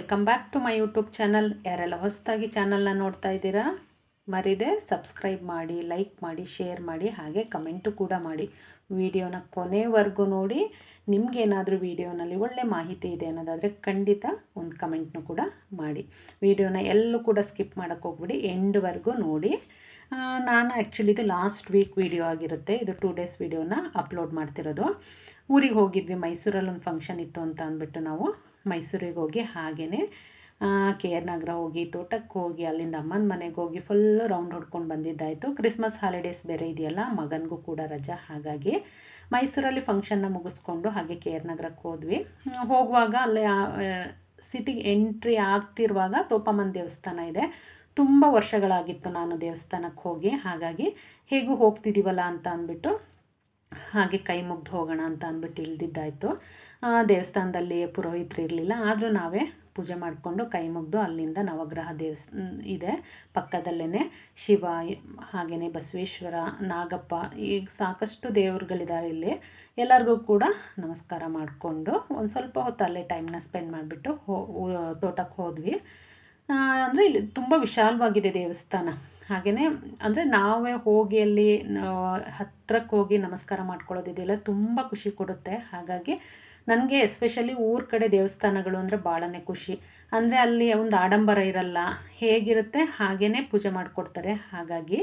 Welcome back to my YouTube channel. ಯಾರೆಲ್ಲ ಹೊಸದಾಗಿ ಚಾನಲ್ನ ನೋಡ್ತಾ ಇದ್ದೀರಾ ಮರಿದೆ ಸಬ್ಸ್ಕ್ರೈಬ್ ಮಾಡಿ, ಲೈಕ್ ಮಾಡಿ, ಶೇರ್ ಮಾಡಿ, ಹಾಗೆ ಕಮೆಂಟು ಕೂಡ ಮಾಡಿ. ವಿಡಿಯೋನ ಕೊನೆವರೆಗೂ ನೋಡಿ. ನಿಮಗೇನಾದರೂ ವಿಡಿಯೋನಲ್ಲಿ ಒಳ್ಳೆ ಮಾಹಿತಿ ಇದೆ ಅನ್ನೋದಾದರೆ ಖಂಡಿತ ಒಂದು ಕಮೆಂಟ್ನು ಕೂಡ ಮಾಡಿ. ವಿಡಿಯೋನ ಎಲ್ಲೂ ಕೂಡ ಸ್ಕಿಪ್ ಮಾಡೋಕ್ಕೆ ಹೋಗ್ಬಿಡಿ, ಎಂಡ್ವರೆಗೂ ನೋಡಿ. ನಾನು ಆ್ಯಕ್ಚುಲಿ ಇದು ಲಾಸ್ಟ್ ವೀಕ್ ವಿಡಿಯೋ ಆಗಿರುತ್ತೆ. ಇದು 2 ಡೇಸ್ ವಿಡಿಯೋನ ಅಪ್ಲೋಡ್ ಮಾಡ್ತಿರೋದು. ಊರಿಗೆ ಹೋಗಿದ್ವಿ, ಮೈಸೂರಲ್ಲಿ ಒಂದು ಫಂಕ್ಷನ್ ಇತ್ತು ಅಂತ ಅಂದ್ಬಿಟ್ಟು ನಾವು ಮೈಸೂರಿಗೆ ಹೋಗಿ ಹಾಗೆಯೇ KR ನಗರ ಹೋಗಿ, ತೋಟಕ್ಕೆ ಹೋಗಿ, ಅಲ್ಲಿಂದ ಅಮ್ಮನ ಮನೆಗೆ ಹೋಗಿ ಫುಲ್ಲು ರೌಂಡ್ ಹೊಡ್ಕೊಂಡು ಬಂದಿದ್ದಾಯಿತು. ಕ್ರಿಸ್ಮಸ್ ಹಾಲಿಡೇಸ್ ಬೇರೆ ಇದೆಯಲ್ಲ, ಮಗನಿಗೂ ಕೂಡ ರಜಾ. ಹಾಗಾಗಿ ಮೈಸೂರಲ್ಲಿ ಫಂಕ್ಷನ್ನ ಮುಗಿಸ್ಕೊಂಡು ಹಾಗೆ KR ನಗರಕ್ಕೆ ಹೋದ್ವಿ. ಹೋಗುವಾಗ ಅಲ್ಲಿ ಸಿಟಿಗೆ ಎಂಟ್ರಿ ಆಗ್ತಿರುವಾಗ ತೋಪಮ್ಮನ ದೇವಸ್ಥಾನ ಇದೆ. ತುಂಬ ವರ್ಷಗಳಾಗಿತ್ತು ನಾನು ದೇವಸ್ಥಾನಕ್ಕೆ ಹೋಗಿ. ಹಾಗಾಗಿ ಹೇಗೂ ಹೋಗ್ತಿದ್ದೀವಲ್ಲ ಅಂತ ಅಂದ್ಬಿಟ್ಟು ಹಾಗೆ ಕೈ ಮುಗ್ದು ಹೋಗೋಣ ಅಂತ ಅಂದ್ಬಿಟ್ಟು ಇಳ್ದಿದ್ದಾಯಿತು. ದೇವಸ್ಥಾನದಲ್ಲಿ ಪುರೋಹಿತರು ಇರಲಿಲ್ಲ, ಆದರೂ ನಾವೇ ಪೂಜೆ ಮಾಡಿಕೊಂಡು ಕೈ ಮುಗ್ದು ಅಲ್ಲಿಂದ ನವಗ್ರಹ ದೇವಸ್ಥಾನ ಇದೆ ಪಕ್ಕದಲ್ಲೇ, ಶಿವ, ಹಾಗೆಯೇ ಬಸವೇಶ್ವರ, ನಾಗಪ್ಪ, ಈಗ ಸಾಕಷ್ಟು ದೇವರುಗಳಿದ್ದಾರೆ ಇಲ್ಲಿ. ಎಲ್ಲರಿಗೂ ಕೂಡ ನಮಸ್ಕಾರ ಮಾಡಿಕೊಂಡು ಒಂದು ಸ್ವಲ್ಪ ಹೊತ್ತು ಅಲ್ಲೇ ಟೈಮ್ನ ಸ್ಪೆಂಡ್ ಮಾಡಿಬಿಟ್ಟು ತೋಟಕ್ಕೆ ಹೋದ್ವಿ. ಅಂದರೆ ಇಲ್ಲಿ ತುಂಬ ವಿಶಾಲವಾಗಿದೆ ದೇವಸ್ಥಾನ. ಹಾಗೆಯೇ ಅಂದರೆ ನಾವೇ ಹೋಗಿ ಅಲ್ಲಿ ಹತ್ತಿರಕ್ಕೆ ಹೋಗಿ ನಮಸ್ಕಾರ ಮಾಡ್ಕೊಳ್ಳೋದಿದೆಯಲ್ಲ, ತುಂಬ ಖುಷಿ ಕೊಡುತ್ತೆ. ಹಾಗಾಗಿ ನನಗೆ ಎಸ್ಪೆಷಲಿ ಊರ ಕಡೆ ದೇವಸ್ಥಾನಗಳು ಅಂದರೆ ಭಾಳನೇ ಖುಷಿ. ಅಂದರೆ ಅಲ್ಲಿ ಒಂದು ಆಡಂಬರ ಇರಲ್ಲ, ಹೇಗಿರುತ್ತೆ ಹಾಗೆಯೇ ಪೂಜೆ ಮಾಡಿಕೊಡ್ತಾರೆ. ಹಾಗಾಗಿ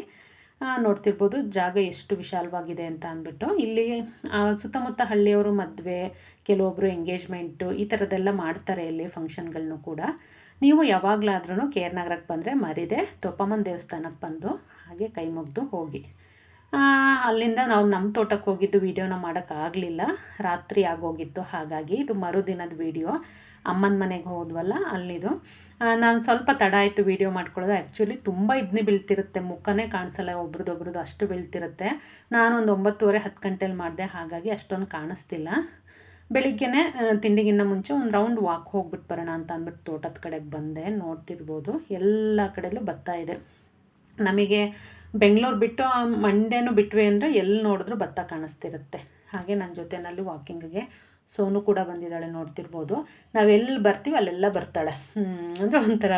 ನೋಡ್ತಿರ್ಬೋದು ಜಾಗ ಎಷ್ಟು ವಿಶಾಲವಾಗಿದೆ ಅಂತ ಅಂದ್ಬಿಟ್ಟು. ಇಲ್ಲಿ ಸುತ್ತಮುತ್ತ ಹಳ್ಳಿಯವರು ಮದುವೆ, ಕೆಲವೊಬ್ಬರು ಎಂಗೇಜ್ಮೆಂಟು, ಈ ಥರದ್ದೆಲ್ಲ ಮಾಡ್ತಾರೆ ಇಲ್ಲಿ ಫಂಕ್ಷನ್ಗಳನ್ನೂ ಕೂಡ. ನೀವು ಯಾವಾಗಲಾದ್ರೂ KR ನಗರಕ್ಕೆ ಬಂದರೆ ಮರಿದೆ ತೋಪಮ್ಮನ ದೇವಸ್ಥಾನಕ್ಕೆ ಬಂದು ಹಾಗೆ ಕೈ ಮುಗ್ದು ಹೋಗಿ. ಅಲ್ಲಿಂದ ನಾವು ನಮ್ಮ ತೋಟಕ್ಕೆ ಹೋಗಿದ್ದು ವೀಡಿಯೋನ ಮಾಡೋಕ್ಕಾಗಲಿಲ್ಲ, ರಾತ್ರಿ ಆಗೋಗಿತ್ತು. ಹಾಗಾಗಿ ಇದು ಮರುದಿನದ ವೀಡಿಯೋ. ಅಮ್ಮನ ಮನೆಗೆ ಹೋದ್ವಲ್ಲ ಅಲ್ಲಿದು. ನಾನು ಸ್ವಲ್ಪ ತಡ ಆಯಿತು ವೀಡಿಯೋ ಮಾಡ್ಕೊಳ್ಳೋದು. ಆ್ಯಕ್ಚುಲಿ ತುಂಬ ಇಬ್ಬನಿ ಬೀಳ್ತಿರುತ್ತೆ, ಮುಖನೇ ಕಾಣಿಸಲ್ಲ, ಒಬ್ರದ್ದೊಬ್ರದ್ದು ಅಷ್ಟು ಬೀಳ್ತಿರುತ್ತೆ. ನಾನು ಒಂದು 9:30 10 ಗಂಟೆಲಿ ಮಾಡಿದೆ, ಹಾಗಾಗಿ ಅಷ್ಟೊಂದು ಕಾಣಿಸ್ತಿಲ್ಲ. ಬೆಳಿಗ್ಗೆನೇ ತಿಂಡಿಗಿನ್ನ ಮುಂಚೆ ಒಂದು ರೌಂಡ್ ವಾಕ್ ಹೋಗ್ಬಿಟ್ಟು ಬರೋಣ ಅಂತ ಅಂದ್ಬಿಟ್ಟು ತೋಟದ ಕಡೆಗೆ ಬಂದೆ. ನೋಡ್ತಿರ್ಬೋದು ಎಲ್ಲ ಕಡೆಯಲ್ಲೂ ಭತ್ತ ಇದೆ. ನಮಗೆ ಬೆಂಗಳೂರು ಬಿಟ್ಟು ಮಂಡ್ಯನೂ ಬಿಟ್ವಿ ಅಂದರೆ ಎಲ್ಲಿ ನೋಡಿದ್ರೂ ಭತ್ತ ಕಾಣಿಸ್ತಿರುತ್ತೆ. ಹಾಗೆ ನನ್ನ ಜೊತೆಯಲ್ಲಿ ವಾಕಿಂಗಿಗೆ ಸೋನು ಕೂಡ ಬಂದಿದ್ದಾಳೆ, ನೋಡ್ತಿರ್ಬೋದು. ನಾವೆಲ್ಲಿ ಬರ್ತೀವಿ ಅಲ್ಲೆಲ್ಲ ಬರ್ತಾಳೆ. ಅಂದರೆ ಒಂಥರ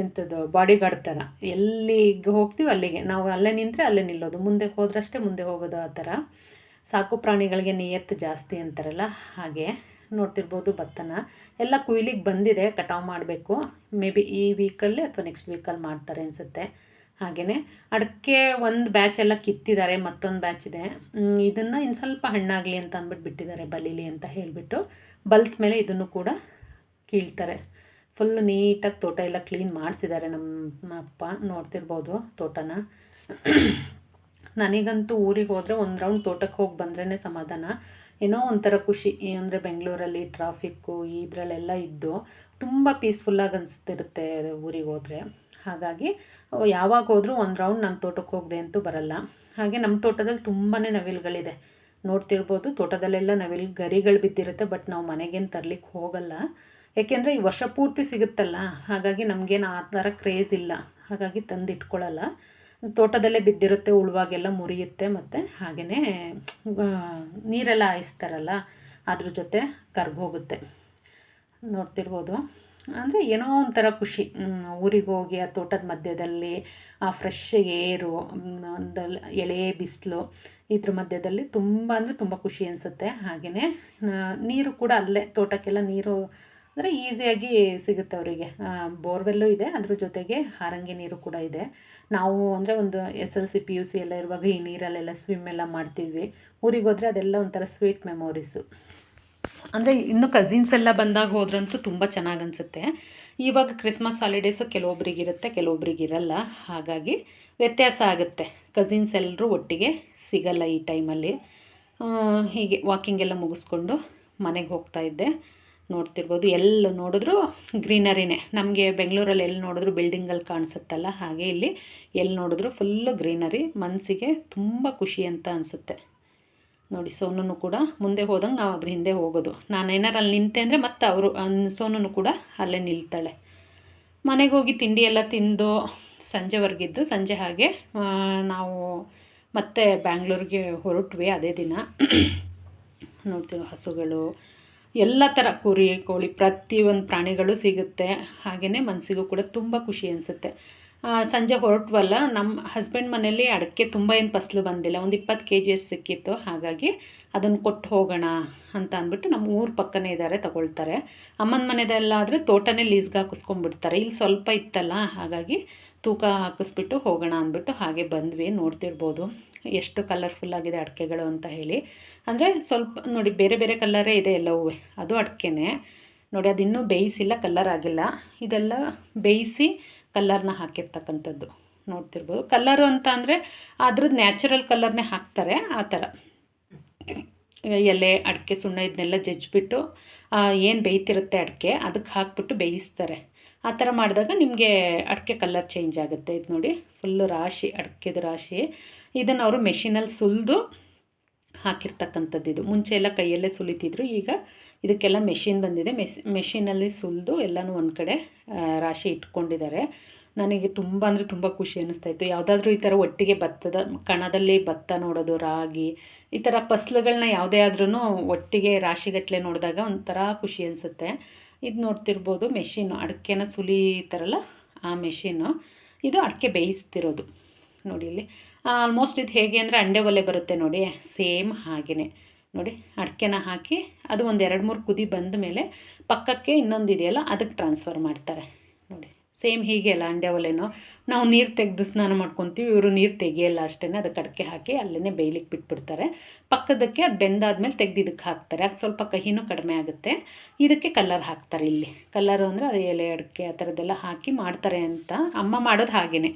ಎಂಥದ್ದು ಬಾಡಿ ಗಾರ್ಡ್ ಥರ. ಎಲ್ಲಿಗೆ ಹೋಗ್ತೀವಿ ಅಲ್ಲಿಗೆ ನಾವು ಅಲ್ಲೇ ನಿಂತರೆ ಅಲ್ಲೇ ನಿಲ್ಲೋದು, ಮುಂದೆ ಹೋದ್ರಷ್ಟೇ ಮುಂದೆ ಹೋಗೋದು. ಆ ಥರ ಸಾಕು ಪ್ರಾಣಿಗಳಿಗೆ ನಿಯತ್ತು ಜಾಸ್ತಿ ಅಂತಾರಲ್ಲ ಹಾಗೆ. ನೋಡ್ತಿರ್ಬೋದು ಭತ್ತನ ಎಲ್ಲ ಕುಯ್ಲಿಕ್ಕೆ ಬಂದಿದೆ, ಕಟಾವು ಮಾಡಬೇಕು. ಮೇ ಬಿ ಈ ವೀಕಲ್ಲಿ ಅಥವಾ ನೆಕ್ಸ್ಟ್ ವೀಕಲ್ಲಿ ಮಾಡ್ತಾರೆ ಅನಿಸುತ್ತೆ. ಹಾಗೆಯೇ ಅಡಿಕೆ ಒಂದು ಬ್ಯಾಚ್ ಎಲ್ಲ ಕಿತ್ತಿದ್ದಾರೆ, ಮತ್ತೊಂದು ಬ್ಯಾಚ್ ಇದೆ. ಇದನ್ನು ಇನ್ನು ಸ್ವಲ್ಪ ಹಣ್ಣಾಗಲಿ ಅಂತ ಅಂದ್ಬಿಟ್ಟು ಬಿಟ್ಟಿದ್ದಾರೆ, ಬಲೀಲಿ ಅಂತ ಹೇಳಿಬಿಟ್ಟು. ಬಲ್ತ ಮೇಲೆ ಇದನ್ನು ಕೂಡ ಕೀಳ್ತಾರೆ. ಫುಲ್ಲು ನೀಟಾಗಿ ತೋಟ ಎಲ್ಲ ಕ್ಲೀನ್ ಮಾಡಿಸಿದ್ದಾರೆ ನಮ್ಮ ಅಪ್ಪ. ನೋಡ್ತಿರ್ಬೋದು ತೋಟನ. ನನಗಂತೂ ಊರಿಗೆ ಹೋದರೆ ಒಂದು ರೌಂಡ್ ತೋಟಕ್ಕೆ ಹೋಗಿ ಬಂದ್ರೇ ಸಮಾಧಾನ, ಏನೋ ಒಂಥರ ಖುಷಿ. ಅಂದರೆ ಬೆಂಗಳೂರಲ್ಲಿ ಟ್ರಾಫಿಕ್ಕು ಇದರಲ್ಲೆಲ್ಲ ಇದ್ದು ತುಂಬ ಪೀಸ್ಫುಲ್ಲಾಗಿ ಅನಿಸ್ತಿರುತ್ತೆ ಊರಿಗೆ ಹೋದರೆ. ಹಾಗಾಗಿ ಯಾವಾಗ ಹೋದರೂ ಒಂದು ರೌಂಡ್ ನನ್ನ ತೋಟಕ್ಕೆ ಹೋಗದೆ ಅಂತೂ ಬರಲ್ಲ. ಹಾಗೆ ನಮ್ಮ ತೋಟದಲ್ಲಿ ತುಂಬಾ ನವಿಲುಗಳಿದೆ, ನೋಡ್ತಿರ್ಬೋದು. ತೋಟದಲ್ಲೆಲ್ಲ ನವಿಲು ಗರಿಗಳು ಬಿದ್ದಿರುತ್ತೆ, ಬಟ್ ನಾವು ಮನೆಗೇನು ತರಲಿಕ್ಕೆ ಹೋಗಲ್ಲ. ಏಕೆಂದರೆ ಈ ವರ್ಷ ಪೂರ್ತಿ ಸಿಗುತ್ತಲ್ಲ, ಹಾಗಾಗಿ ನಮಗೇನು ಆ ಥರ ಕ್ರೇಜ್ ಇಲ್ಲ. ಹಾಗಾಗಿ ತಂದು ಇಟ್ಕೊಳ್ಳಲ್ಲ. ತೋಟದಲ್ಲೇ ಬಿದ್ದಿರುತ್ತೆ, ಉಳುವಾಗೆಲ್ಲ ಮುರಿಯುತ್ತೆ. ಮತ್ತು ಹಾಗೆಯೇ ನೀರೆಲ್ಲ ಹಾಯಿಸ್ತಾರಲ್ಲ, ಅದ್ರ ಜೊತೆ ಕರ್ಗೋಗುತ್ತೆ. ನೋಡ್ತಿರ್ಬೋದು. ಅಂದರೆ ಏನೋ ಒಂಥರ ಖುಷಿ ಊರಿಗೆ ಹೋಗಿ ಆ ತೋಟದ ಮಧ್ಯದಲ್ಲಿ ಆ ಫ್ರೆಶ್ ಏರು, ಒಂದು ಎಳೆ ಬಿಸಿಲು, ಇದ್ರ ಮಧ್ಯದಲ್ಲಿ ತುಂಬ ಅಂದರೆ ತುಂಬ ಖುಷಿ ಅನಿಸುತ್ತೆ. ಹಾಗೆಯೇ ನೀರು ಕೂಡ ಅಲ್ಲೇ ತೋಟಕ್ಕೆಲ್ಲ ನೀರು ಅಂದರೆ ಈಸಿಯಾಗಿ ಸಿಗುತ್ತೆ ಅವರಿಗೆ. ಬೋರ್ವೆಲ್ಲು ಇದೆ, ಅದ್ರ ಜೊತೆಗೆ ಹಾರಂಗಿ ನೀರು ಕೂಡ ಇದೆ. ನಾವು ಅಂದರೆ ಒಂದು SLC PUC ಎಲ್ಲ ಇರುವಾಗ ಈ ನೀರಲ್ಲೆಲ್ಲ ಸ್ವಿಮ್ ಎಲ್ಲ ಮಾಡ್ತಿದ್ವಿ. ಊರಿಗೆ ಹೋದರೆ ಅದೆಲ್ಲ ಒಂಥರ ಸ್ವೀಟ್ ಮೆಮೊರೀಸು. ಅಂದರೆ ಇನ್ನು ಕಸಿನ್ಸ್ ಎಲ್ಲ ಬಂದಾಗ ಹೋದ್ರಂತೂ ತುಂಬ ಚೆನ್ನಾಗಿ ಅನಿಸುತ್ತೆ. ಇವಾಗ ಕ್ರಿಸ್ಮಸ್ ಹಾಲಿಡೇಸು ಕೆಲವೊಬ್ರಿಗಿರುತ್ತೆ, ಕೆಲವೊಬ್ರಿಗಿರಲ್ಲ. ಹಾಗಾಗಿ ವ್ಯತ್ಯಾಸ ಆಗುತ್ತೆ. ಕಸಿನ್ಸ್ ಎಲ್ಲರೂ ಒಟ್ಟಿಗೆ ಸಿಗಲ್ಲ ಈ ಟೈಮಲ್ಲಿ. ಹೀಗೆ ವಾಕಿಂಗ್ ಎಲ್ಲ ಮುಗಿಸ್ಕೊಂಡು ಮನೆಗೆ ಹೋಗ್ತಾಯಿದ್ದೆ. ನೋಡ್ತಿರ್ಬೋದು ಎಲ್ಲಿ ನೋಡಿದ್ರೂ ಗ್ರೀನರಿನೇ. ನಮಗೆ ಬೆಂಗಳೂರಲ್ಲಿ ಎಲ್ಲಿ ನೋಡಿದ್ರೂ ಬಿಲ್ಡಿಂಗಲ್ಲಿ ಕಾಣಿಸುತ್ತಲ್ಲ, ಹಾಗೆ ಇಲ್ಲಿ ಎಲ್ಲಿ ನೋಡಿದ್ರೂ ಫುಲ್ಲು ಗ್ರೀನರಿ. ಮನಸ್ಸಿಗೆ ತುಂಬ ಖುಷಿ ಅಂತ ಅನಿಸುತ್ತೆ. ನೋಡಿ ಸೋನು ಕೂಡ ಮುಂದೆ ಹೋದಂಗೆ ನಾವು ಅದ್ರ ಹಿಂದೆ ಹೋಗೋದು. ನಾನು ಏನಾರು ಅಲ್ಲಿ ನಿಂತೆ ಅಂದರೆ ಮತ್ತೆ ಅವರು ಸೋನು ಕೂಡ ಅಲ್ಲೇ ನಿಲ್ತಾಳೆ. ಮನೆಗೆ ಹೋಗಿ ತಿಂಡಿ ಎಲ್ಲ ತಿಂದು ಸಂಜೆವರೆಗಿದ್ದು, ಸಂಜೆ ಹಾಗೆ ನಾವು ಮತ್ತೆ ಬ್ಯಾಂಗ್ಳೂರಿಗೆ ಹೊರಟ್ವಿ ಅದೇ ದಿನ. ನೋಡ್ತೀವಿ ಹಸುಗಳು, ಎಲ್ಲ ಥರ ಕುರಿ ಕೋಳಿ ಪ್ರತಿಯೊಂದು ಪ್ರಾಣಿಗಳು ಸಿಗುತ್ತೆ. ಹಾಗೆಯೇ ಮನಸ್ಸಿಗೂ ಕೂಡ ತುಂಬ ಖುಷಿ ಅನಿಸುತ್ತೆ. ಸಂಜೆ ಹೊರಟ್ವಲ್ಲ, ನಮ್ಮ ಹಸ್ಬೆಂಡ್ ಮನೇಲಿ ಅಡಿಕೆ ತುಂಬ ಏನು ಫಸಲು ಬಂದಿಲ್ಲ, ಒಂದು 20 kg ಅಷ್ಟು ಸಿಕ್ಕಿತ್ತು. ಹಾಗಾಗಿ ಅದನ್ನು ಕೊಟ್ಟು ಹೋಗೋಣ ಅಂತ ಅಂದ್ಬಿಟ್ಟು ನಮ್ಮ ಊರ ಪಕ್ಕನೇ ಇದ್ದಾರೆ, ತಗೊಳ್ತಾರೆ. ಅಮ್ಮನ ಮನೆದೆಲ್ಲ ಆದರೆ ತೋಟನೇ ಲೀಸ್ಗೆ ಹಾಕಿಸ್ಕೊಂಡ್ಬಿಡ್ತಾರೆ. ಇಲ್ಲಿ ಸ್ವಲ್ಪ ಇತ್ತಲ್ಲ, ಹಾಗಾಗಿ ತೂಕ ಹಾಕಿಸ್ಬಿಟ್ಟು ಹೋಗೋಣ ಅಂದ್ಬಿಟ್ಟು ಹಾಗೆ ಬಂದ್ವಿ. ನೋಡ್ತಿರ್ಬೋದು ಎಷ್ಟು ಕಲರ್ಫುಲ್ಲಾಗಿದೆ ಅಡಿಕೆಗಳು ಅಂತ ಹೇಳಿ. ಅಂದರೆ ಸ್ವಲ್ಪ ನೋಡಿ, ಬೇರೆ ಬೇರೆ ಕಲ್ಲರೇ ಇದೆ ಎಲ್ಲವೂ. ಅದು ಅಡಿಕೆನೇ ನೋಡಿ, ಅದಿನ್ನೂ ಬೇಯಿಸಿಲ್ಲ, ಕಲ್ಲರ್ ಆಗಿಲ್ಲ. ಇದೆಲ್ಲ ಬೇಯಿಸಿ ಕಲ್ಲರ್ನ ಹಾಕಿರ್ತಕ್ಕಂಥದ್ದು ನೋಡ್ತಿರ್ಬೋದು. ಕಲ್ಲರು ಅಂತ ಅಂದರೆ ಅದ್ರದ್ದು ನ್ಯಾಚುರಲ್ ಕಲ್ಲರ್ನೇ ಹಾಕ್ತಾರೆ. ಆ ಥರ ಎಲೆ, ಅಡಿಕೆ, ಸುಣ್ಣ ಇದನ್ನೆಲ್ಲ ಜಜ್ಜಿಬಿಟ್ಟು ಏನು ಬೇಯ್ತಿರುತ್ತೆ ಅಡಿಕೆ, ಅದಕ್ಕೆ ಹಾಕ್ಬಿಟ್ಟು ಬೇಯಿಸ್ತಾರೆ. ಆ ಥರ ಮಾಡಿದಾಗ ನಿಮಗೆ ಅಡಿಕೆ ಕಲ್ಲರ್ ಚೇಂಜ್ ಆಗುತ್ತೆ. ಇದು ನೋಡಿ, ಫುಲ್ಲು ರಾಶಿ, ಅಡಿಕೆದು ರಾಶಿ. ಇದನ್ನು ಅವರು ಮೆಷಿನಲ್ಲಿ ಸುಲಿದು ಹಾಕಿರ್ತಕ್ಕಂಥದ್ದು. ಇದು ಮುಂಚೆ ಎಲ್ಲ ಕೈಯಲ್ಲೇ ಸುಲಿತಿದ್ರು, ಈಗ ಇದಕ್ಕೆಲ್ಲ ಮೆಷಿನ್ ಬಂದಿದೆ. ಮೆಷಿನಲ್ಲಿ ಸುಲಿದು ಎಲ್ಲನೂ ಒಂದು ಕಡೆ ರಾಶಿ ಇಟ್ಕೊಂಡಿದ್ದಾರೆ. ನನಗೆ ತುಂಬ ಅಂದರೆ ತುಂಬ ಖುಷಿ ಅನ್ನಿಸ್ತಾಯಿತ್ತು. ಯಾವುದಾದ್ರೂ ಈ ಥರ ಒಟ್ಟಿಗೆ ಭತ್ತದ ಕಣದಲ್ಲಿ ಭತ್ತ ನೋಡೋದು, ರಾಗಿ, ಈ ಥರ ಫಸಲುಗಳನ್ನ ಯಾವುದೇ ಆದ್ರೂ ಒಟ್ಟಿಗೆ ರಾಶಿಗಟ್ಟಲೆ ನೋಡಿದಾಗ ಒಂಥರ ಖುಷಿ ಅನಿಸುತ್ತೆ. ಇದು ನೋಡ್ತಿರ್ಬೋದು, ಮೆಷಿನ್ನು ಅಡಿಕೆನ ಸುಲಿತಾರಲ್ಲ ಆ ಮೆಷಿನ್ನು. ಇದು ಅಡಿಕೆ ಬೇಯಿಸ್ತಿರೋದು ನೋಡಿ. ಇಲ್ಲಿ ಆಲ್ಮೋಸ್ಟ್ ಇದು ಹೇಗೆ ಅಂದರೆ ಅಂಡೆ ಒಲೆ ಬರುತ್ತೆ ನೋಡಿ, ಸೇಮ್ ಹಾಗೆಯೇ ನೋಡಿ. ಅಡಿಕೆನ ಹಾಕಿ ಅದು ಒಂದು 2-3 ಕುದಿ ಬಂದ ಮೇಲೆ ಪಕ್ಕಕ್ಕೆ ಇನ್ನೊಂದು ಇದೆಯಲ್ಲ, ಅದಕ್ಕೆ ಟ್ರಾನ್ಸ್ಫರ್ ಮಾಡ್ತಾರೆ ನೋಡಿ. ಸೇಮ್ ಹೀಗೆ ಅಲ್ಲ, ಅಂಡೆ ಒಲೆನೋ ನಾವು ನೀರು ತೆಗೆದು ಸ್ನಾನ ಮಾಡ್ಕೊತೀವಿ, ಇವರು ನೀರು ತೆಗಿಯಲ್ಲ ಅಷ್ಟೇ. ಅದಕ್ಕೆ ಅಡಿಕೆ ಹಾಕಿ ಅಲ್ಲೇ ಬೇಯ್ಲಿಕ್ಕೆ ಬಿಟ್ಬಿಡ್ತಾರೆ. ಪಕ್ಕದಕ್ಕೆ ಅದು ಬೆಂದಾದ್ಮೇಲೆ ತೆಗೆದು ಇದಕ್ಕೆ ಹಾಕ್ತಾರೆ. ಅದು ಸ್ವಲ್ಪ ಕಹಿನೂ ಕಡಿಮೆ ಆಗುತ್ತೆ. ಇದಕ್ಕೆ ಕಲ್ಲರ್ ಹಾಕ್ತಾರೆ. ಇಲ್ಲಿ ಕಲ್ಲರು ಅಂದರೆ ಅದು ಎಲೆ, ಅಡಿಕೆ ಆ ಥರದ್ದೆಲ್ಲ ಹಾಕಿ ಮಾಡ್ತಾರೆ ಅಂತ. ಅಮ್ಮ ಮಾಡೋದು ಹಾಗೆಯೇ,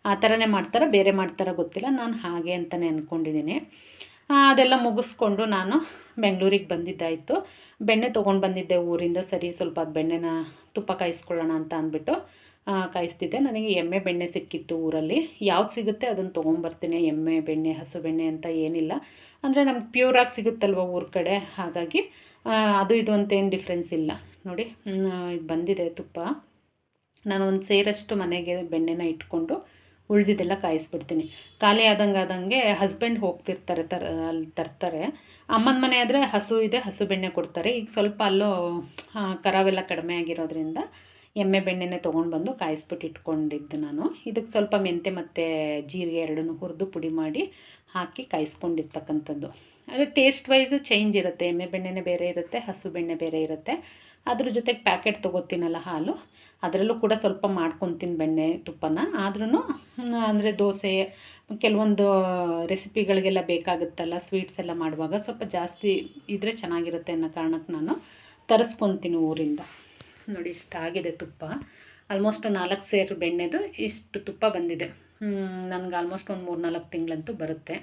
ಆ ಥರನೇ ಮಾಡ್ತಾರೆ. ಬೇರೆ ಮಾಡ್ತಾರೋ ಗೊತ್ತಿಲ್ಲ, ನಾನು ಹಾಗೆ ಅಂತಲೇ ಅಂದ್ಕೊಂಡಿದ್ದೀನಿ. ಅದೆಲ್ಲ ಮುಗಿಸ್ಕೊಂಡು ನಾನು ಬೆಂಗಳೂರಿಗೆ ಬಂದಿದ್ದಾಯಿತು. ಬೆಣ್ಣೆ ತೊಗೊಂಡು ಬಂದಿದ್ದೆ ಊರಿಂದ. ಸರಿ, ಸ್ವಲ್ಪ ಅದು ಬೆಣ್ಣೆನ ತುಪ್ಪ ಕಾಯಿಸ್ಕೊಳ್ಳೋಣ ಅಂತ ಅಂದ್ಬಿಟ್ಟು ಕಾಯಿಸ್ತಿದ್ದೆ. ನನಗೆ ಎಮ್ಮೆ ಬೆಣ್ಣೆ ಸಿಕ್ಕಿತ್ತು ಊರಲ್ಲಿ. ಯಾವ್ದು ಸಿಗುತ್ತೆ ಅದನ್ನು ತೊಗೊಂಬರ್ತೀನಿ. ಎಮ್ಮೆ ಬೆಣ್ಣೆ, ಹಸು ಬೆಣ್ಣೆ ಅಂತ ಏನಿಲ್ಲ, ಅಂದರೆ ನಮ್ಗೆ ಪ್ಯೂರಾಗಿ ಸಿಗುತ್ತಲ್ವ ಊರ ಕಡೆ. ಹಾಗಾಗಿ ಅದು ಇದು ಅಂತೇನು ಡಿಫ್ರೆನ್ಸ್ ಇಲ್ಲ ನೋಡಿ. ಇದು ಬಂದಿದೆ ತುಪ್ಪ. ನಾನು ಒಂದು ಸೇರಷ್ಟು ಮನೆಗೆ ಬೆಣ್ಣೆನ ಇಟ್ಕೊಂಡು ಉಳಿದಿದ್ದೆಲ್ಲ ಕಾಯಿಸ್ಬಿಡ್ತೀನಿ. ಖಾಲಿ ಆದಂಗೆ ಹಸ್ಬೆಂಡ್ ಹೋಗ್ತಿರ್ತಾರೆ, ಅಲ್ಲಿ ತರ್ತಾರೆ. ಅಮ್ಮನ ಮನೆ ಆದರೆ ಹಸು ಇದೆ, ಹಸು ಬೆಣ್ಣೆ ಕೊಡ್ತಾರೆ. ಈಗ ಸ್ವಲ್ಪ ಅಲ್ಲೂ ಕರಾವೆಲ್ಲ ಕಡಿಮೆ ಆಗಿರೋದ್ರಿಂದ ಎಮ್ಮೆ ಬೆಣ್ಣೆನೇ ತೊಗೊಂಡು ಬಂದು ಕಾಯಿಸ್ಬಿಟ್ಟು ಇಟ್ಕೊಂಡಿದ್ದು ನಾನು. ಇದಕ್ಕೆ ಸ್ವಲ್ಪ ಮೆಂತೆ ಮತ್ತು ಜೀರಿಗೆ ಎರಡನ್ನೂ ಹುರಿದು ಪುಡಿ ಮಾಡಿ ಹಾಕಿ ಕಾಯಿಸ್ಕೊಂಡಿರ್ತಕ್ಕಂಥದ್ದು. ಆದರೆ ಟೇಸ್ಟ್ ವೈಸು ಚೇಂಜ್ ಇರುತ್ತೆ. ಎಮ್ಮೆ ಬೆಣ್ಣೆನೇ ಬೇರೆ ಇರುತ್ತೆ, ಹಸು ಬೆಣ್ಣೆ ಬೇರೆ ಇರುತ್ತೆ. ಅದ್ರ ಜೊತೆಗೆ ಪ್ಯಾಕೆಟ್ ತೊಗೋತೀನಲ್ಲ ಹಾಲು, ಅದರಲ್ಲೂ ಕೂಡ ಸ್ವಲ್ಪ ಮಾಡ್ಕೊತೀನಿ ಬೆಣ್ಣೆ ತುಪ್ಪನ. ಆದ್ರೂ ಅಂದರೆ ದೋಸೆ, ಕೆಲವೊಂದು ರೆಸಿಪಿಗಳಿಗೆಲ್ಲ ಬೇಕಾಗುತ್ತಲ್ಲ, ಸ್ವೀಟ್ಸ್ ಎಲ್ಲ ಮಾಡುವಾಗ ಸ್ವಲ್ಪ ಜಾಸ್ತಿ ಇದ್ದರೆ ಚೆನ್ನಾಗಿರುತ್ತೆ ಅನ್ನೋ ಕಾರಣಕ್ಕೆ ನಾನು ತರಿಸ್ಕೊತೀನಿ ಊರಿಂದ. ನೋಡಿ, ಇಷ್ಟಾಗಿದೆ ತುಪ್ಪ. ಆಲ್ಮೋಸ್ಟ್ 4 ಸೇರು ಬೆಣ್ಣೆದು ಇಷ್ಟು ತುಪ್ಪ ಬಂದಿದೆ. ನನಗೆ ಆಲ್ಮೋಸ್ಟ್ ಒಂದು 3-4 ತಿಂಗಳಂತೂ ಬರುತ್ತೆ.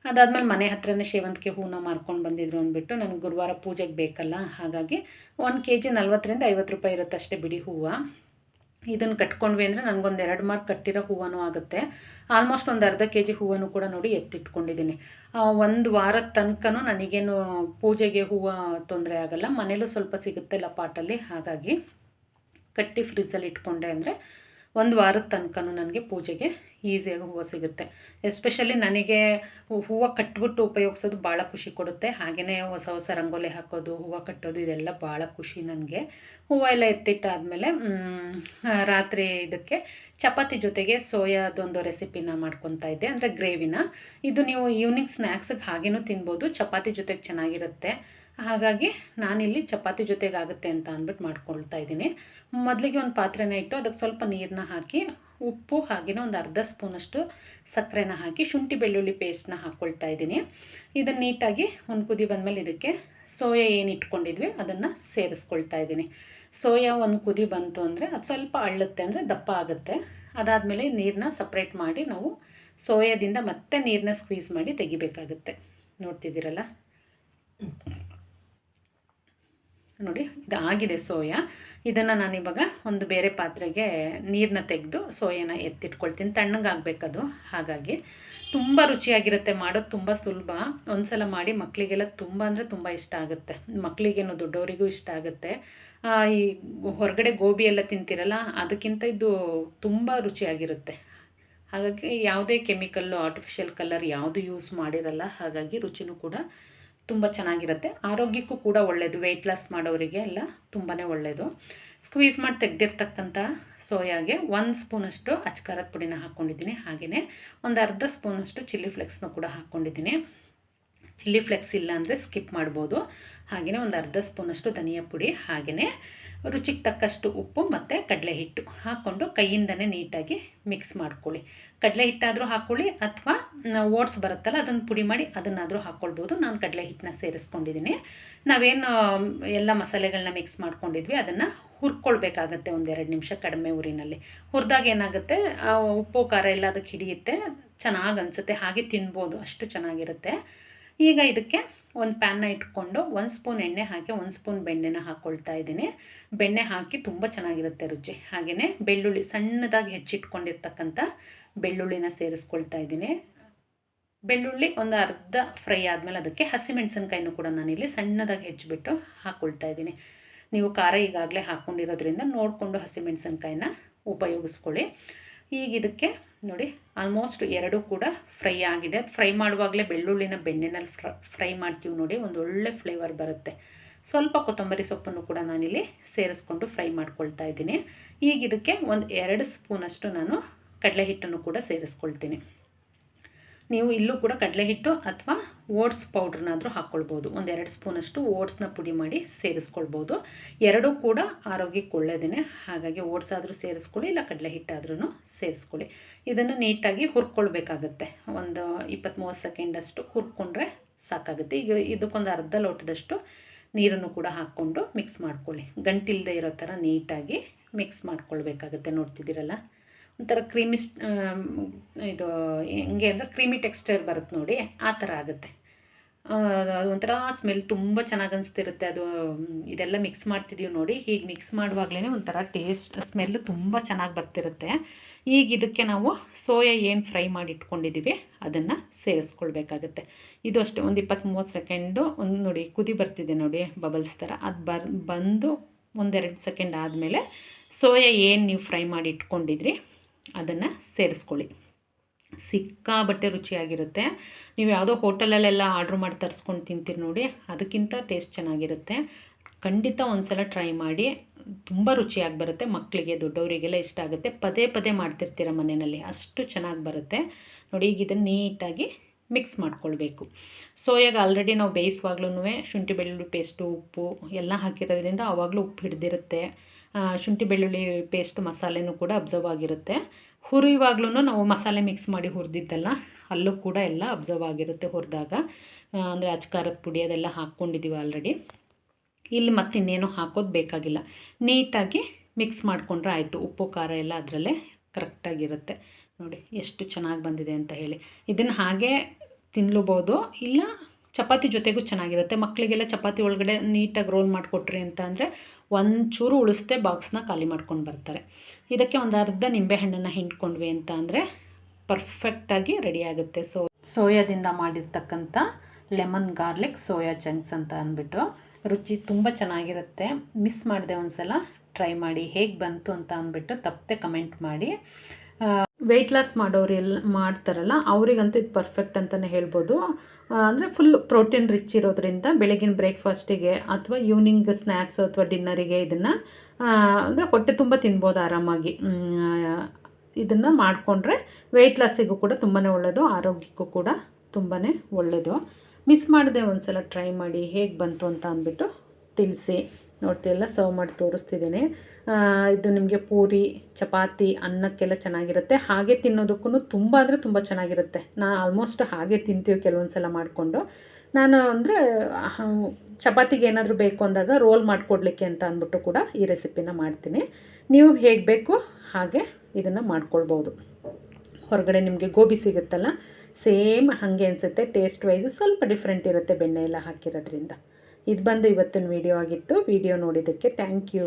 ಅದಾದಮೇಲೆ ಮನೆ ಹತ್ರನೇ ಸೇವಂತಿಗೆ ಹೂನ ಮಾರ್ಕೊಂಡು ಬಂದಿದ್ರು ಅಂದ್ಬಿಟ್ಟು, ನನಗೆ ಗುರುವಾರ ಪೂಜೆಗೆ ಬೇಕಲ್ಲ, ಹಾಗಾಗಿ 1 kg 40-50 ರೂಪಾಯಿ ಇರುತ್ತೆ ಅಷ್ಟೇ ಬಿಡಿ ಹೂವು. ಇದನ್ನು ಕಟ್ಕೊಂಡ್ವಿ ಅಂದರೆ ನನಗೊಂದು 2 ಮಾರ್ಕ್ ಕಟ್ಟಿರೋ ಹೂವೂ ಆಗುತ್ತೆ. ಆಲ್ಮೋಸ್ಟ್ ಒಂದು ಅರ್ಧ kg ಹೂವನ್ನು ಕೂಡ ನೋಡಿ ಎತ್ತಿಟ್ಕೊಂಡಿದ್ದೀನಿ. 1 ವಾರದ ತನಕನೂ ನನಗೇನು ಪೂಜೆಗೆ ಹೂವು ತೊಂದರೆ ಆಗೋಲ್ಲ. ಮನೇಲೂ ಸ್ವಲ್ಪ ಸಿಗುತ್ತೆಲ್ಲ ಪಾಟಲ್ಲಿ, ಹಾಗಾಗಿ ಕಟ್ಟಿ ಫ್ರಿಜ್ಜಲ್ಲಿ ಇಟ್ಕೊಂಡೆ ಅಂದರೆ 1 ವಾರದ ತನಕನೂ ನನಗೆ ಪೂಜೆಗೆ ಈಸಿಯಾಗಿ ಹೂವು ಸಿಗುತ್ತೆ. ಎಸ್ಪೆಷಲಿ ನನಗೆ ಹೂವು ಕಟ್ಬಿಟ್ಟು ಉಪಯೋಗಿಸೋದು ಭಾಳ ಖುಷಿ ಕೊಡುತ್ತೆ. ಹಾಗೆಯೇ ಹೊಸ ಹೊಸ ರಂಗೋಲಿ ಹಾಕೋದು, ಹೂವು ಕಟ್ಟೋದು, ಇದೆಲ್ಲ ಭಾಳ ಖುಷಿ ನನಗೆ. ಹೂವು ಎಲ್ಲ ಎತ್ತಿಟ್ಟಾದಮೇಲೆ ರಾತ್ರಿ ಇದಕ್ಕೆ ಚಪಾತಿ ಜೊತೆಗೆ ಸೋಯಾದೊಂದು ರೆಸಿಪಿನ ಮಾಡ್ಕೊತಾ ಇದ್ದೆ, ಅಂದರೆ ಗ್ರೇವಿನ. ಇದು ನೀವು ಈವ್ನಿಂಗ್ ಸ್ನ್ಯಾಕ್ಸಿಗೆ ಹಾಗೇನೂ ತಿನ್ಬೋದು, ಚಪಾತಿ ಜೊತೆಗೆ ಚೆನ್ನಾಗಿರುತ್ತೆ. ಹಾಗಾಗಿ ನಾನಿಲ್ಲಿ ಚಪಾತಿ ಜೊತೆಗೆ ಆಗುತ್ತೆ ಅಂತ ಅಂದ್ಬಿಟ್ಟು ಮಾಡ್ಕೊಳ್ತಾ ಇದ್ದೀನಿ. ಮೊದಲಿಗೆ ಒಂದು ಪಾತ್ರೆನ ಇಟ್ಟು ಅದಕ್ಕೆ ಸ್ವಲ್ಪ ನೀರನ್ನ ಹಾಕಿ, ಉಪ್ಪು ಹಾಗೆಯೇ ಒಂದು ಅರ್ಧ ಸ್ಪೂನಷ್ಟು ಸಕ್ಕರೆನ ಹಾಕಿ, ಶುಂಠಿ ಬೆಳ್ಳುಳ್ಳಿ ಪೇಸ್ಟ್ನ ಹಾಕ್ಕೊಳ್ತಾ ಇದ್ದೀನಿ. ಇದನ್ನು ನೀಟಾಗಿ ಒಂದು ಕುದಿ ಬಂದಮೇಲೆ ಇದಕ್ಕೆ ಸೋಯಾ ಏನು ಇಟ್ಕೊಂಡಿದ್ವಿ ಅದನ್ನು ಸೇರಿಸ್ಕೊಳ್ತಾ ಇದ್ದೀನಿ. ಸೋಯಾ ಒಂದು ಕುದಿ ಬಂತು ಅಂದರೆ ಅದು ಸ್ವಲ್ಪ ಅಳ್ಳುತ್ತೆ, ಅಂದರೆ ದಪ್ಪ ಆಗುತ್ತೆ. ಅದಾದಮೇಲೆ ನೀರನ್ನ ಸಪ್ರೇಟ್ ಮಾಡಿ ನಾವು ಸೋಯಾದಿಂದ ಮತ್ತೆ ನೀರನ್ನ ಸ್ಕ್ವೀಸ್ ಮಾಡಿ ತೆಗಿಬೇಕಾಗುತ್ತೆ. ನೋಡ್ತಿದ್ದೀರಲ್ಲ ನೋಡಿ, ಇದು ಆಗಿದೆ ಸೋಯಾ. ಇದನ್ನು ನಾನಿವಾಗ ಒಂದು ಬೇರೆ ಪಾತ್ರೆಗೆ ನೀರನ್ನ ತೆಗೆದು ಸೋಯಾನ ಎತ್ತಿಟ್ಕೊಳ್ತೀನಿ. ತಣ್ಣಗಾಗಬೇಕದು. ಹಾಗಾಗಿ ತುಂಬ ರುಚಿಯಾಗಿರುತ್ತೆ, ಮಾಡೋದು ತುಂಬ ಸುಲಭ. ಒಂದು ಸಲ ಮಾಡಿ ಮಕ್ಕಳಿಗೆಲ್ಲ ತುಂಬ ಅಂದರೆ ತುಂಬ ಇಷ್ಟ ಆಗುತ್ತೆ. ಮಕ್ಕಳಿಗೇನು ದೊಡ್ಡವರಿಗೂ ಇಷ್ಟ ಆಗುತ್ತೆ. ಈ ಹೊರಗಡೆ ಗೋಬಿ ಎಲ್ಲ ತಿಂತಿರಲ್ಲ, ಅದಕ್ಕಿಂತ ಇದು ತುಂಬ ರುಚಿಯಾಗಿರುತ್ತೆ. ಹಾಗಾಗಿ ಯಾವುದೇ ಕೆಮಿಕಲ್ಲು, ಆರ್ಟಿಫಿಷಿಯಲ್ ಕಲರ್ ಯಾವುದು ಯೂಸ್ ಮಾಡಿರಲ್ಲ. ಹಾಗಾಗಿ ರುಚಿನೂ ಕೂಡ ತುಂಬ ಚೆನ್ನಾಗಿರುತ್ತೆ. ಆರೋಗ್ಯಕ್ಕೂ ಕೂಡ ಒಳ್ಳೆಯದು, ವೆಯ್ಟ್ ಲಾಸ್ ಮಾಡೋರಿಗೆ ಎಲ್ಲ ತುಂಬಾ ಒಳ್ಳೆಯದು. ಸ್ಕ್ವೀಸ್ ಮಾಡಿ ತೆಗೆದಿರ್ತಕ್ಕಂಥ ಸೋಯಾಗೆ 1 ಸ್ಪೂನಷ್ಟು ಅಚ್ಕಾರದ ಪುಡಿನ ಹಾಕ್ಕೊಂಡಿದ್ದೀನಿ. ಹಾಗೆಯೇ ಒಂದು ಅರ್ಧ ಸ್ಪೂನಷ್ಟು ಚಿಲ್ಲಿ ಫ್ಲೆಕ್ಸ್ನ ಕೂಡ ಹಾಕ್ಕೊಂಡಿದ್ದೀನಿ. ಚಿಲ್ಲಿ ಫ್ಲೆಕ್ಸ್ ಇಲ್ಲ ಅಂದರೆ ಸ್ಕಿಪ್ ಮಾಡ್ಬೋದು. ಹಾಗೆಯೇ ಒಂದು ಅರ್ಧ ಸ್ಪೂನಷ್ಟು ಧನಿಯಾ ಪುಡಿ, ಹಾಗೆಯೇ ರುಚಿಗೆ ತಕ್ಕಷ್ಟು ಉಪ್ಪು ಮತ್ತು ಕಡಲೆ ಹಿಟ್ಟು ಹಾಕ್ಕೊಂಡು ಕೈಯಿಂದನೇ ನೀಟಾಗಿ ಮಿಕ್ಸ್ ಮಾಡ್ಕೊಳ್ಳಿ. ಕಡಲೆ ಹಿಟ್ಟಾದರೂ ಹಾಕ್ಕೊಳ್ಳಿ ಅಥವಾ ಓಟ್ಸ್ ಬರುತ್ತಲ್ಲ ಅದನ್ನು ಪುಡಿ ಮಾಡಿ ಅದನ್ನಾದರೂ ಹಾಕ್ಕೊಳ್ಬೋದು. ನಾನು ಕಡಲೆ ಹಿಟ್ಟನ್ನ ಸೇರಿಸ್ಕೊಂಡಿದ್ದೀನಿ. ನಾವೇನು ಎಲ್ಲ ಮಸಾಲೆಗಳನ್ನ ಮಿಕ್ಸ್ ಮಾಡ್ಕೊಂಡಿದ್ವಿ ಅದನ್ನು ಹುರ್ಕೊಳ್ಬೇಕಾಗತ್ತೆ 1-2 ನಿಮಿಷ ಕಡಿಮೆ ಉರಿನಲ್ಲಿ. ಹುರಿದಾಗ ಏನಾಗುತ್ತೆ, ಉಪ್ಪು ಖಾರ ಎಲ್ಲ ಅದಕ್ಕೆ ಹಿಡಿಯುತ್ತೆ, ಚೆನ್ನಾಗಿ ಅನಿಸುತ್ತೆ, ಹಾಗೆ ತಿನ್ಬೋದು, ಅಷ್ಟು ಚೆನ್ನಾಗಿರುತ್ತೆ. ಈಗ ಇದಕ್ಕೆ ಒಂದು ಪ್ಯಾನ್ನ ಇಟ್ಕೊಂಡು 1 ಸ್ಪೂನ್ ಎಣ್ಣೆ ಹಾಕಿ 1 ಸ್ಪೂನ್ ಬೆಣ್ಣೆನ ಹಾಕ್ಕೊಳ್ತಾ ಇದ್ದೀನಿ. ಬೆಣ್ಣೆ ಹಾಕಿ ತುಂಬ ಚೆನ್ನಾಗಿರುತ್ತೆ ರುಚಿ. ಹಾಗೆಯೇ ಬೆಳ್ಳುಳ್ಳಿ ಸಣ್ಣದಾಗಿ ಹೆಚ್ಚಿಟ್ಕೊಂಡಿರ್ತಕ್ಕಂಥ ಬೆಳ್ಳುಳ್ಳಿನ ಸೇರಿಸ್ಕೊಳ್ತಾ ಇದ್ದೀನಿ. ಬೆಳ್ಳುಳ್ಳಿ ಒಂದು ಅರ್ಧ ಫ್ರೈ ಆದಮೇಲೆ ಅದಕ್ಕೆ ಹಸಿಮೆಣಸಿನ್ಕಾಯಿನೂ ಕೂಡ ನಾನಿಲ್ಲಿ ಸಣ್ಣದಾಗಿ ಹೆಚ್ಚಿಬಿಟ್ಟು ಹಾಕ್ಕೊಳ್ತಾ ಇದ್ದೀನಿ. ನೀವು ಖಾರ ಈಗಾಗಲೇ ಹಾಕ್ಕೊಂಡಿರೋದ್ರಿಂದ ನೋಡಿಕೊಂಡು ಹಸಿಮೆಣಸಿನ್ಕಾಯಿನ ಉಪಯೋಗಿಸ್ಕೊಳ್ಳಿ. ಈಗ ಇದಕ್ಕೆ ನೋಡಿ ಆಲ್ಮೋಸ್ಟ್ 2 ಕೂಡ ಫ್ರೈ ಆಗಿದೆ. ಫ್ರೈ ಮಾಡುವಾಗಲೇ ಬೆಳ್ಳುಳ್ಳಿನ ಬೆಣ್ಣೆನಲ್ಲಿ ಫ್ರೈ ಮಾಡ್ತೀವಿ ನೋಡಿ, ಒಂದು ಒಳ್ಳೆ ಫ್ಲೇವರ್ ಬರುತ್ತೆ. ಸ್ವಲ್ಪ ಕೊತ್ತಂಬರಿ ಸೊಪ್ಪನ್ನು ಕೂಡ ನಾನಿಲ್ಲಿ ಸೇರಿಸ್ಕೊಂಡು ಫ್ರೈ ಮಾಡ್ಕೊಳ್ತಾ ಇದ್ದೀನಿ. ಈಗ ಇದಕ್ಕೆ ಒಂದು 2 ಸ್ಪೂನಷ್ಟು ನಾನು ಕಡಲೆ ಹಿಟ್ಟನ್ನು ಕೂಡ ಸೇರಿಸ್ಕೊಳ್ತೀನಿ. ನೀವು ಇಲ್ಲೂ ಕೂಡ ಕಡಲೆ ಹಿಟ್ಟು ಅಥವಾ ಓಟ್ಸ್ ಪೌಡ್ರನ್ನಾದರೂ ಹಾಕ್ಕೊಳ್ಬೋದು. ಒಂದು 2 ಸ್ಪೂನಷ್ಟು ಓಟ್ಸ್ನ ಪುಡಿ ಮಾಡಿ ಸೇರಿಸ್ಕೊಳ್ಬೋದು. 2 ಕೂಡ ಆರೋಗ್ಯಕ್ಕೆ ಒಳ್ಳೆಯದೇ. ಹಾಗಾಗಿ ಓಟ್ಸ್ ಆದರೂ ಸೇರಿಸ್ಕೊಳ್ಳಿ, ಇಲ್ಲ ಕಡಲೆ ಹಿಟ್ಟಾದ್ರೂ ಸೇರಿಸ್ಕೊಳ್ಳಿ. ಇದನ್ನು ನೀಟಾಗಿ ಹುರ್ಕೊಳ್ಬೇಕಾಗತ್ತೆ. ಒಂದು 20-30 ಸೆಕೆಂಡಷ್ಟು ಹುರ್ಕೊಂಡ್ರೆ ಸಾಕಾಗುತ್ತೆ. ಈಗ ಇದಕ್ಕೊಂದು ಅರ್ಧ ಲೋಟದಷ್ಟು ನೀರನ್ನು ಕೂಡ ಹಾಕ್ಕೊಂಡು ಮಿಕ್ಸ್ ಮಾಡ್ಕೊಳ್ಳಿ. ಗಂಟಿಲ್ಲದೆ ಇರೋ ಥರ ನೀಟಾಗಿ ಮಿಕ್ಸ್ ಮಾಡ್ಕೊಳ್ಬೇಕಾಗತ್ತೆ. ನೋಡ್ತಿದ್ದೀರಲ್ಲ, ಒಂಥರ ಕ್ರೀಮಿ ಇದು ಹೆಂಗೆ ಅಂದರೆ ಕ್ರೀಮಿ ಟೆಕ್ಸ್ಚರ್ ಬರುತ್ತೆ ನೋಡಿ, ಆ ಥರ ಆಗುತ್ತೆ. ಅದು ಒಂಥರ ಸ್ಮೆಲ್ ತುಂಬ ಚೆನ್ನಾಗಿ ಅನಿಸ್ತಿರುತ್ತೆ. ಅದು ಇದೆಲ್ಲ ಮಿಕ್ಸ್ ಮಾಡ್ತಿದ್ದೀವಿ ನೋಡಿ, ಹೀಗೆ ಮಿಕ್ಸ್ ಮಾಡುವಾಗಲೇ ಒಂಥರ ಟೇಸ್ಟ್ ಸ್ಮೆಲ್ಲು ತುಂಬ ಚೆನ್ನಾಗಿ ಬರ್ತಿರುತ್ತೆ. ಈಗ ಇದಕ್ಕೆ ನಾವು ಸೋಯಾ ಏನು ಫ್ರೈ ಮಾಡಿ ಇಟ್ಕೊಂಡಿದ್ದೀವಿ ಅದನ್ನು ಸೇರಿಸ್ಕೊಳ್ಬೇಕಾಗತ್ತೆ. ಇದು ಅಷ್ಟೇ ಒಂದು 20-30 ಸೆಕೆಂಡು ಒಂದು ನೋಡಿ ಕುದಿ ಬರ್ತಿದೆ ನೋಡಿ, ಬಬಲ್ಸ್ ಥರ. ಅದು ಬಂದು 1-2 ಸೆಕೆಂಡ್ ಆದಮೇಲೆ ಸೋಯಾ ಏನು ನೀವು ಫ್ರೈ ಮಾಡಿ ಇಟ್ಕೊಂಡಿದ್ರಿ ಅದನ್ನು ಸೇರಿಸ್ಕೊಳ್ಳಿ. ಸಿಕ್ಕಾಬಟ್ಟೆ ರುಚಿಯಾಗಿರುತ್ತೆ. ನೀವು ಯಾವುದೋ ಹೋಟೆಲಲ್ಲೆಲ್ಲ ಆರ್ಡ್ರ್ ಮಾಡಿ ತರಿಸ್ಕೊಂಡು ತಿಂತೀರಿ ನೋಡಿ, ಅದಕ್ಕಿಂತ ಟೇಸ್ಟ್ ಚೆನ್ನಾಗಿರುತ್ತೆ. ಖಂಡಿತ ಒಂದು ಸಲ ಟ್ರೈ ಮಾಡಿ, ತುಂಬ ರುಚಿಯಾಗಿ ಬರುತ್ತೆ. ಮಕ್ಕಳಿಗೆ ದೊಡ್ಡವರಿಗೆಲ್ಲ ಇಷ್ಟ ಆಗುತ್ತೆ. ಪದೇ ಪದೇ ಮಾಡ್ತಿರ್ತೀರ ಮನೆಯಲ್ಲಿ, ಅಷ್ಟು ಚೆನ್ನಾಗಿ ಬರುತ್ತೆ ನೋಡಿ. ಈಗ ಇದನ್ನು ನೀಟಾಗಿ ಮಿಕ್ಸ್ ಮಾಡ್ಕೊಳ್ಬೇಕು. ಸೋಯಾಗ ಆಲ್ರೆಡಿ ನಾವು ಬೇಯಿಸುವಾಗ್ಲೂ ಶುಂಠಿ ಬೆಳ್ಳುಳ್ಳಿ ಪೇಸ್ಟು ಉಪ್ಪು ಎಲ್ಲ ಹಾಕಿರೋದ್ರಿಂದ ಆವಾಗಲೂ ಉಪ್ಪು ಹಿಡಿದಿರುತ್ತೆ. ಶುಂಠಿ ಬೆಳ್ಳುಳ್ಳಿ ಪೇಸ್ಟ್ ಮಸಾಲೆನೂ ಕೂಡ ಅಬ್ಸರ್ವ್ ಆಗಿರುತ್ತೆ. ಹುರಿಯುವಾಗ್ಲೂ ನಾವು ಮಸಾಲೆ ಮಿಕ್ಸ್ ಮಾಡಿ ಹುರಿದಿದ್ದಲ್ಲ, ಅಲ್ಲೂ ಕೂಡ ಎಲ್ಲ ಅಬ್ಸರ್ವ್ ಆಗಿರುತ್ತೆ ಹುರಿದಾಗ. ಅಂದರೆ ಅಚ್ಕಾರದ ಪುಡಿ ಅದೆಲ್ಲ ಹಾಕ್ಕೊಂಡಿದ್ದೀವಿ ಆಲ್ರೆಡಿ. ಇಲ್ಲಿ ಮತ್ತೆ ಇನ್ನೇನು ಹಾಕೋದು ಬೇಕಾಗಿಲ್ಲ. ನೀಟಾಗಿ ಮಿಕ್ಸ್ ಮಾಡಿಕೊಂಡ್ರೆ ಆಯಿತು. ಉಪ್ಪು ಖಾರ ಎಲ್ಲ ಅದರಲ್ಲೇ ಕರೆಕ್ಟಾಗಿರುತ್ತೆ ನೋಡಿ, ಎಷ್ಟು ಚೆನ್ನಾಗಿ ಬಂದಿದೆ ಅಂತ ಹೇಳಿ. ಇದನ್ನು ಹಾಗೆ ತಿನ್ನಲೂಬೋದು, ಇಲ್ಲ ಚಪಾತಿ ಜೊತೆಗೂ ಚೆನ್ನಾಗಿರುತ್ತೆ. ಮಕ್ಕಳಿಗೆಲ್ಲ ಚಪಾತಿ ಒಳಗಡೆ ನೀಟಾಗಿ ರೋಲ್ ಮಾಡಿಕೊಟ್ರಿ ಅಂತ ಅಂದರೆ ಒಂಚೂರು ಉಳಿಸ್ದೆ ಬಾಕ್ಸ್ನ ಖಾಲಿ ಮಾಡ್ಕೊಂಡು ಬರ್ತಾರೆ. ಇದಕ್ಕೆ ಒಂದು ಅರ್ಧ ನಿಂಬೆಹಣ್ಣನ್ನು ಹಿಂಡ್ಕೊಂಡ್ವಿ ಅಂತ ಅಂದರೆ ಪರ್ಫೆಕ್ಟಾಗಿ ರೆಡಿಯಾಗುತ್ತೆ. ಸೋಯಾದಿಂದ ಮಾಡಿರ್ತಕ್ಕಂಥ ಲೆಮನ್ ಗಾರ್ಲಿಕ್ ಸೋಯಾ ಚಂಕ್ಸ್ ಅಂತ ಅಂದ್ಬಿಟ್ಟು ರುಚಿ ತುಂಬ ಚೆನ್ನಾಗಿರುತ್ತೆ. ಮಿಸ್ ಮಾಡಿದೆ ಒಂದು ಸಲ ಟ್ರೈ ಮಾಡಿ, ಹೇಗೆ ಬಂತು ಅಂತ ಅಂದ್ಬಿಟ್ಟು ತಪ್ಪದೆ ಕಮೆಂಟ್ ಮಾಡಿ. ವೆಯ್ಟ್ ಲಾಸ್ ಮಾಡೋರೆಲ್ಲ ಮಾಡ್ತಾರಲ್ಲ ಅವರಿಗಂತೂ ಇದು ಪರ್ಫೆಕ್ಟ್ ಅಂತಲೇ ಹೇಳ್ಬೋದು. ಅಂದರೆ ಫುಲ್ ಪ್ರೋಟೀನ್ ರಿಚ್ ಇರೋದ್ರಿಂದ ಬೆಳಗಿನ ಬ್ರೇಕ್ಫಾಸ್ಟಿಗೆ ಅಥವಾ ಈವ್ನಿಂಗ್ ಸ್ನ್ಯಾಕ್ಸು ಅಥವಾ ಡಿನ್ನರಿಗೆ ಇದನ್ನು ಅಂದರೆ ಹೊಟ್ಟೆ ತುಂಬ ತಿನ್ಬೋದು ಆರಾಮಾಗಿ. ಇದನ್ನು ಮಾಡಿಕೊಂಡ್ರೆ ವೆಯ್ಟ್ ಲಾಸಿಗೂ ಕೂಡ ತುಂಬಾ ಒಳ್ಳೆಯದು, ಆರೋಗ್ಯಕ್ಕೂ ಕೂಡ ತುಂಬಾ ಒಳ್ಳೆಯದು. ಮಿಸ್ ಮಾಡಿದೆ ಒಂದು ಸಲ ಟ್ರೈ ಮಾಡಿ, ಹೇಗೆ ಬಂತು ಅಂತ ಅಂದ್ಬಿಟ್ಟು ತಿಳಿಸಿ. ನೋಡ್ತಿಲ್ಲ, ಸರ್ವ್ ಮಾಡಿ ತೋರಿಸ್ತಿದ್ದೀನಿ. ಇದು ನಿಮಗೆ ಪೂರಿ ಚಪಾತಿ ಅನ್ನಕ್ಕೆಲ್ಲ ಚೆನ್ನಾಗಿರುತ್ತೆ. ಹಾಗೆ ತಿನ್ನೋದಕ್ಕೂ ತುಂಬ ಅಂದರೆ ತುಂಬ ಚೆನ್ನಾಗಿರುತ್ತೆ. ನಾನು ಆಲ್ಮೋಸ್ಟ್ ಹಾಗೆ ತಿಂತೀವಿ ಕೆಲವೊಂದು ಸಲ ಮಾಡಿಕೊಂಡು. ನಾನು ಅಂದರೆ ಚಪಾತಿಗೆ ಏನಾದರೂ ಬೇಕು ಅಂದಾಗ ರೋಲ್ ಮಾಡಿಕೊಡ್ಲಿಕ್ಕೆ ಅಂತ ಅಂದ್ಬಿಟ್ಟು ಕೂಡ ಈ ರೆಸಿಪಿನ ಮಾಡ್ತೀನಿ. ನೀವು ಹೇಗೆ ಬೇಕು ಹಾಗೆ ಇದನ್ನು ಮಾಡ್ಕೊಳ್ಬೋದು. ಹೊರಗಡೆ ನಿಮಗೆ ಗೋಬಿ ಸಿಗುತ್ತಲ್ಲ, ಸೇಮ್ ಹಾಗೆ ಅನಿಸುತ್ತೆ. ಟೇಸ್ಟ್ ವೈಸು ಸ್ವಲ್ಪ ಡಿಫ್ರೆಂಟ್ ಇರುತ್ತೆ ಬೆಣ್ಣೆ ಎಲ್ಲ ಹಾಕಿರೋದ್ರಿಂದ. ಇದು ಬಂದು ಇವತ್ತಿನ ವಿಡಿಯೋ ಆಗಿತ್ತು. ವಿಡಿಯೋ ನೋಡಿದ್ದಕ್ಕೆ ಥ್ಯಾಂಕ್ ಯು.